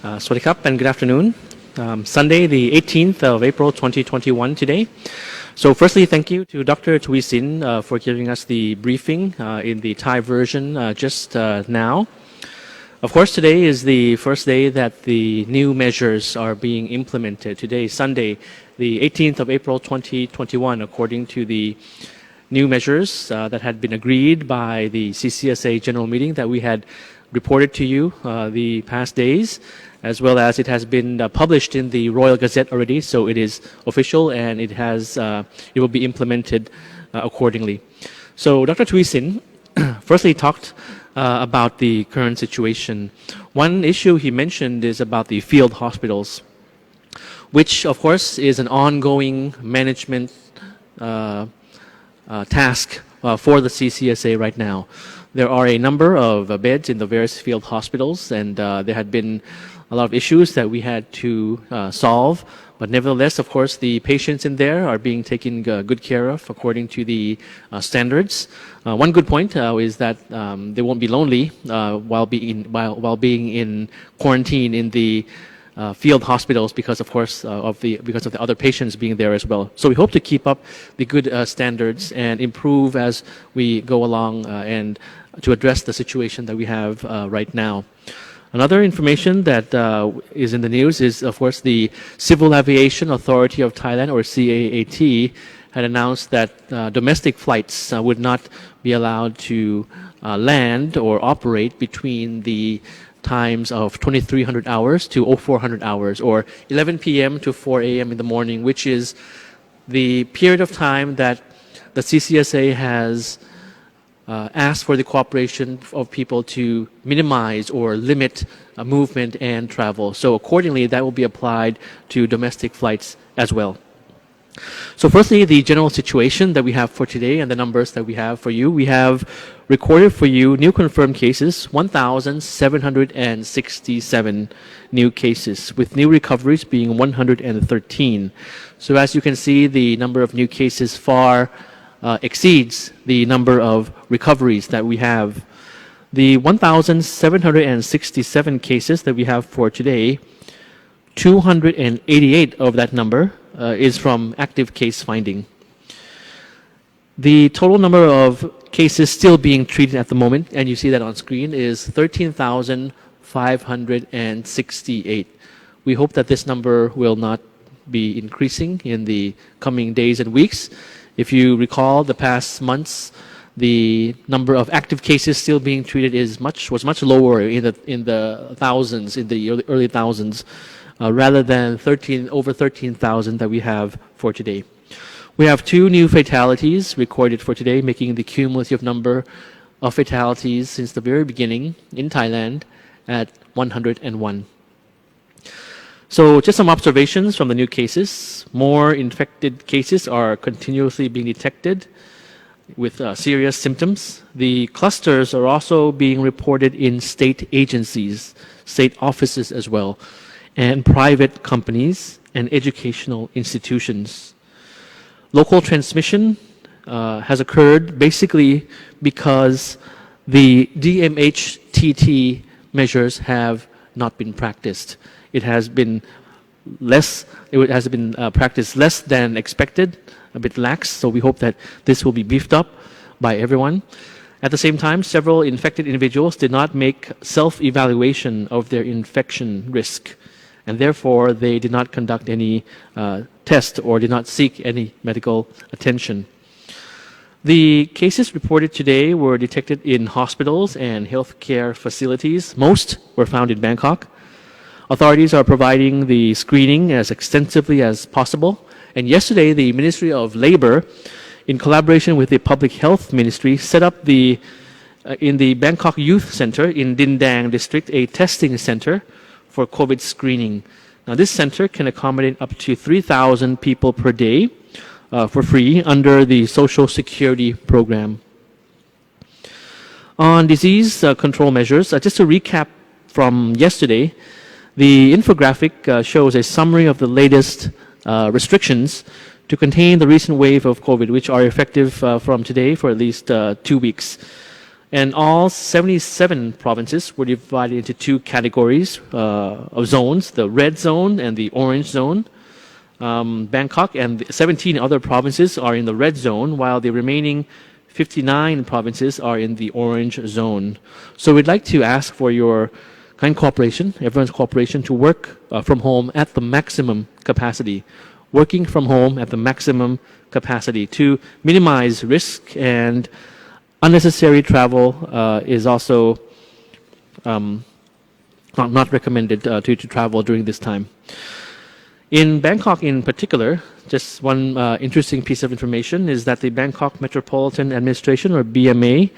Swadee Krap and good afternoon. Sunday, the 18th of April 2021 today. So firstly, thank you to Dr. Tui Sin for giving us the briefing in the Thai version just now. Of course, today is the first day that the new measures are being implemented. Today, Sunday, the 18th of April 2021, according to the new measures that had been agreed by the CCSA General Meeting that we had reported to you the past days, as well as it has been published in the Royal Gazette already, so it is official and it will be implemented accordingly. So Dr. Tui Sin firstly talked about the current situation. One issue he mentioned is about the field hospitals, which of course is an ongoing management task for the CCSA right now. There are a number of beds in the various field hospitals, and there had been a lot of issues that we had to solve. But nevertheless, of course, the patients in there are being taken good care of according to the standards. One good point is that they won't be lonely while being in quarantine in the field hospitals because, of course, because of the other patients being there as well. So we hope to keep up the good standards and improve as we go along and to address the situation that we have right now. Another information that is in the news is, of course, the Civil Aviation Authority of Thailand, or CAAT, had announced that domestic flights would not be allowed to land or operate between the times of 2300 hours to 0400 hours, or 11 p.m. to 4 a.m. in the morning, which is the period of time that the CCSA has asked for the cooperation of people to minimize or limit movement and travel. So accordingly, that will be applied to domestic flights as well. So firstly, the general situation that we have for today and the numbers that we have for you. We have recorded for you new confirmed cases, 1,767 new cases, with new recoveries being 113. So as you can see, the number of new cases far exceeds the number of recoveries that we have. The 1,767 cases that we have for today, 288 of that number is from active case finding. The total number of cases still being treated at the moment, and you see that on screen, is 13,568. We hope that this number will not be increasing in the coming days and weeks. If you recall, the past months, the number of active cases still being treated was much lower in the thousands, in the early thousands, rather than over 13,000 that we have for today. We have 2 new fatalities recorded for today, making the cumulative number of fatalities since the very beginning in Thailand at 101. So just some observations from the new cases. More infected cases are continuously being detected with serious symptoms. The clusters are also being reported in state agencies, state offices as well, and private companies and educational institutions. Local transmission has occurred basically because the DMHTT measures have not been practiced. It has been practiced less than expected, a bit lax, so we hope that this will be beefed up by everyone. At the same time, several infected individuals did not make self-evaluation of their infection risk, and therefore they did not conduct any test or did not seek any medical attention. The cases reported today were detected in hospitals and healthcare facilities. Most were found in Bangkok. Authorities are providing the screening as extensively as possible. And yesterday, the Ministry of Labor, in collaboration with the Public Health Ministry, set up in the Bangkok Youth Center in Dindang District, a testing center for COVID screening. Now, this center can accommodate up to 3,000 people per day for free under the Social Security program. On disease control measures, just to recap from yesterday, the infographic shows a summary of the latest restrictions to contain the recent wave of COVID, which are effective from today for at least 2 weeks. And all 77 provinces were divided into two categories of zones, the red zone and the orange zone. Bangkok and 17 other provinces are in the red zone, while the remaining 59 provinces are in the orange zone. So we'd like to ask for your kind cooperation, everyone's cooperation, to work from home at the maximum capacity. Working from home at the maximum capacity to minimize risk, and unnecessary travel is also not recommended to travel during this time. In Bangkok in particular, just one interesting piece of information is that the Bangkok Metropolitan Administration, or BMA,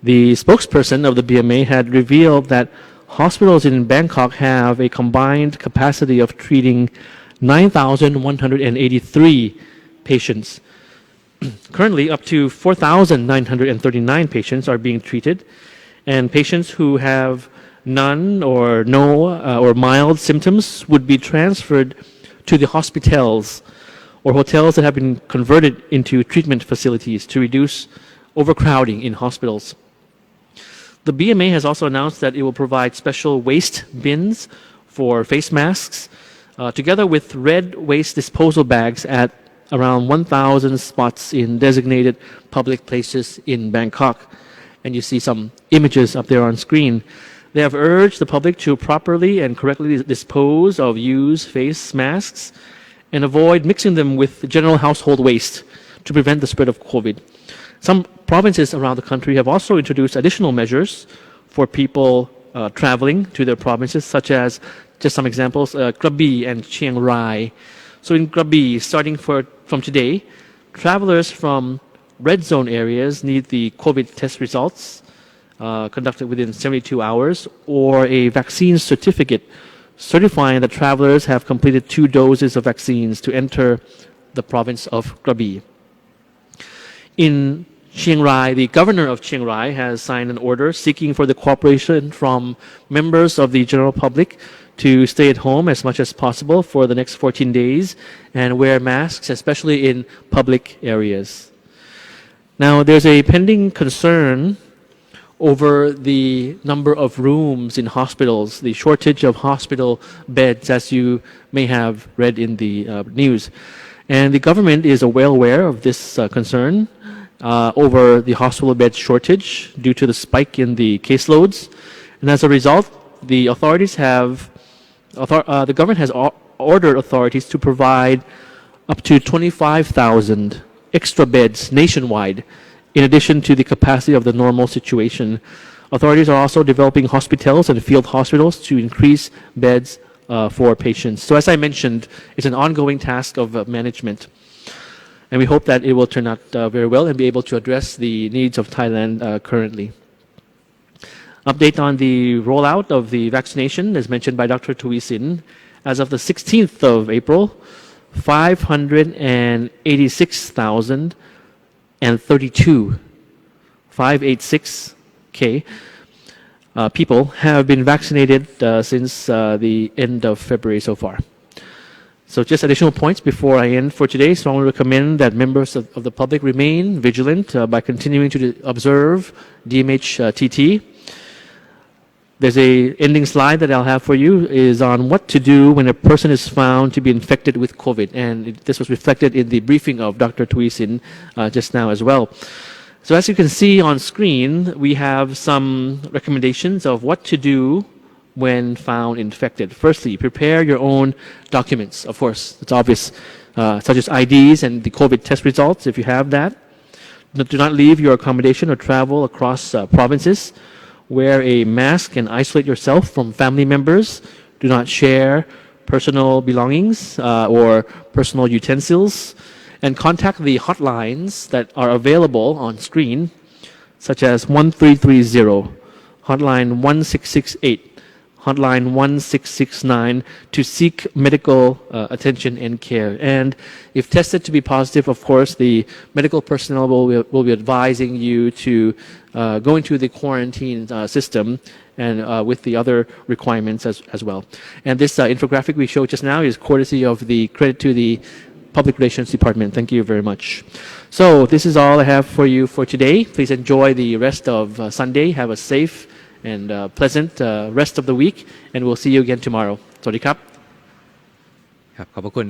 the spokesperson of the BMA had revealed that hospitals in Bangkok have a combined capacity of treating 9,183 patients. Currently, up to 4,939 patients are being treated, and patients who have none or no or mild symptoms would be transferred to the hospitals or hotels that have been converted into treatment facilities to reduce overcrowding in hospitals. The BMA has also announced that it will provide special waste bins for face masks, together with red waste disposal bags at around 1,000 spots in designated public places in Bangkok. And you see some images up there on screen. They have urged the public to properly and correctly dispose of used face masks and avoid mixing them with general household waste to prevent the spread of COVID. Some provinces around the country have also introduced additional measures for people traveling to their provinces, such as, just some examples, Krabi and Chiang Rai. So in Krabi, starting from today, travelers from red zone areas need the COVID test results conducted within 72 hours or a vaccine certificate certifying that travelers have completed 2 doses of vaccines to enter the province of Krabi. In Chiang Rai, the governor of Chiang Rai has signed an order seeking for the cooperation from members of the general public to stay at home as much as possible for the next 14 days and wear masks, especially in public areas. Now, there's a pending concern over the number of rooms in hospitals, the shortage of hospital beds, as you may have read in the news. And the government is well aware of this concern over the hospital bed shortage due to the spike in the caseloads. And as a result, the government has ordered authorities to provide up to 25,000 extra beds nationwide, in addition to the capacity of the normal situation. Authorities are also developing hospitals and field hospitals to increase beds for patients. So as I mentioned, it's an ongoing task of management. And we hope that it will turn out very well and be able to address the needs of Thailand currently. Update on the rollout of the vaccination, as mentioned by Dr. Tuisin. As of the 16th of April, 586,032, 586K people have been vaccinated since the end of February so far. So just additional points before I end for today. So I want to recommend that members of the public remain vigilant by continuing to observe DMHTT. There's a ending slide that I'll have for you is on what to do when a person is found to be infected with COVID. And this was reflected in the briefing of Dr. Tuisin just now as well. So as you can see on screen, we have some recommendations of what to do when found infected. Firstly, prepare your own documents. Of course, it's obvious, such as IDs and the COVID test results, if you have that. Do not leave your accommodation or travel across provinces. Wear a mask and isolate yourself from family members. Do not share personal belongings or personal utensils. And contact the hotlines that are available on screen, such as 1330, hotline 1668, hotline 1669, to seek medical attention and care. And if tested to be positive, of course, the medical personnel will be advising you to go into the quarantine system and with the other requirements as well. And this infographic we showed just now is courtesy of the credit to the Public Relations Department. Thank you very much. So this is all I have for you for today. Please enjoy the rest of Sunday. Have a safe and pleasant rest of the week, and we'll see you again tomorrow. สวัสดีครับ ครับขอบพระคุณ